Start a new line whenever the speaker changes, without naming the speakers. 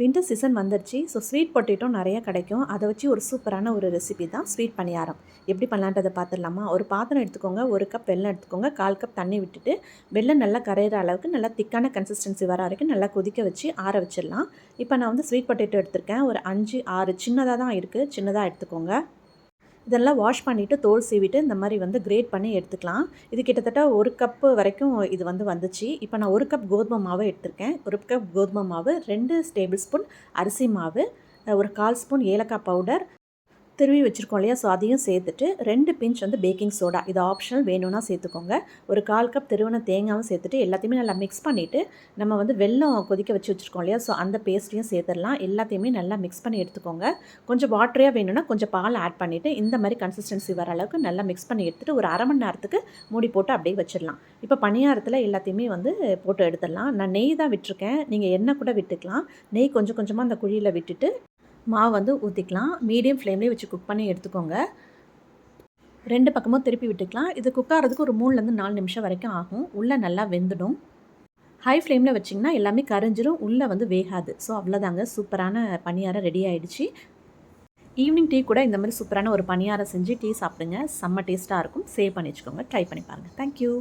Winter season வந்துருச்சு. So sweet potato நிறையா கிடைக்கும். அதை வச்சு ஒரு சூப்பரான ஒரு ரெசிபி தான் ஸ்வீட் பணியாரம். எப்படி பண்ணலான்றதை பார்த்துடலாமா? ஒரு பாத்திரம் எடுத்துக்கோங்க, 1 கப் வெல்லம் எடுத்துக்கோங்க, 1/4 கப் தண்ணி விட்டுட்டு வெல்லம் நல்லா கரையிற அளவுக்கு நல்லா திக்கான கன்சிஸ்டன்சி வர வரைக்கும் நல்லா கொதிக்க வச்சு ஆற வச்சிடலாம். இப்போ நான் வந்து ஸ்வீட் பொட்டேட்டோ எடுத்திருக்கேன். ஒரு 5, 6 சின்னதாக தான் இருக்குது, சின்னதாக எடுத்துக்கோங்க. இதெல்லாம் வாஷ் பண்ணிவிட்டு தோல் சீவிட்டு இந்த மாதிரி வந்து கிரேட் பண்ணி எடுத்துக்கலாம். இது கிட்டத்தட்ட 1 கப்பு வரைக்கும் இது வந்துச்சு. இப்போ நான் 1 கப் கோதுமை மாவு எடுத்திருக்கேன். 1 கப் கோதுமை மாவு, 2 டேபிள் ஸ்பூன் அரிசி மாவு, ஒரு 1/4 ஸ்பூன் ஏலக்காய் பவுடர் திருவி வச்சுருக்கோம் இல்லையா, ஸோ அதையும் சேர்த்துட்டு 2 பிஞ்ச் வந்து பேக்கிங் சோடா, இது ஆப்ஷனல், வேணும்னா சேர்த்துக்கோங்க. ஒரு 1/4 கப் திருவின தேங்காயும் சேர்த்துட்டு எல்லாத்தையுமே நல்லா மிக்ஸ் பண்ணிவிட்டு நம்ம வந்து வெல்லம் கொதிக்க வச்சுருக்கோம் இல்லையா, ஸோ அந்த பேஸ்ட்டையும் சேர்த்துடலாம். எல்லாத்தையுமே நல்லா மிக்ஸ் பண்ணி எடுத்துக்கோங்க. கொஞ்சம் வாட்டரியாக வேணும்னா கொஞ்சம் பால் ஆட் பண்ணிவிட்டு இந்த மாதிரி கன்சிஸ்டன்சி வர அளவுக்கு நல்லா மிக்ஸ் பண்ணி எடுத்துகிட்டு ஒரு 1/2 மணி நேரத்துக்கு மூடி போட்டு அப்படியே வச்சிடலாம். இப்போ பணியாரத்தில் எல்லாத்தையுமே வந்து போட்டு எடுத்துடலாம். நான் நெய் தான் விட்டுருக்கேன், நீங்கள் எண்ணெய் கூட விட்டுக்கலாம். நெய் கொஞ்சம் கொஞ்சமாக அந்த குழியில் விட்டுட்டு மாவு வந்து ஊற்றிக்கலாம். மீடியம் ஃப்ளேம்லேயே வச்சு குக் பண்ணி எடுத்துக்கோங்க. 2 பக்கமும் திருப்பி விட்டுக்கலாம். இது குக் ஆகிறதுக்கு ஒரு 3லேருந்து 4 நிமிஷம் வரைக்கும் ஆகும். உள்ளே நல்லா வெந்துடும். ஹை ஃப்ளேமில் வச்சிங்கன்னா எல்லாமே கரைஞ்சிரும், உள்ளே வந்து வேகாது. ஸோ அவ்வளோதாங்க, சூப்பரான பணியாரம் ரெடி ஆகிடுச்சு. ஈவினிங் டீ கூட இந்த மாதிரி சூப்பரான ஒரு பணியாரம் செஞ்சு டீ சாப்பிடுங்க. செம்ம டேஸ்ட்டாக இருக்கும். சேவ் பண்ணி வச்சுக்கோங்க. ட்ரை பண்ணி பாருங்கள். தேங்க்யூ.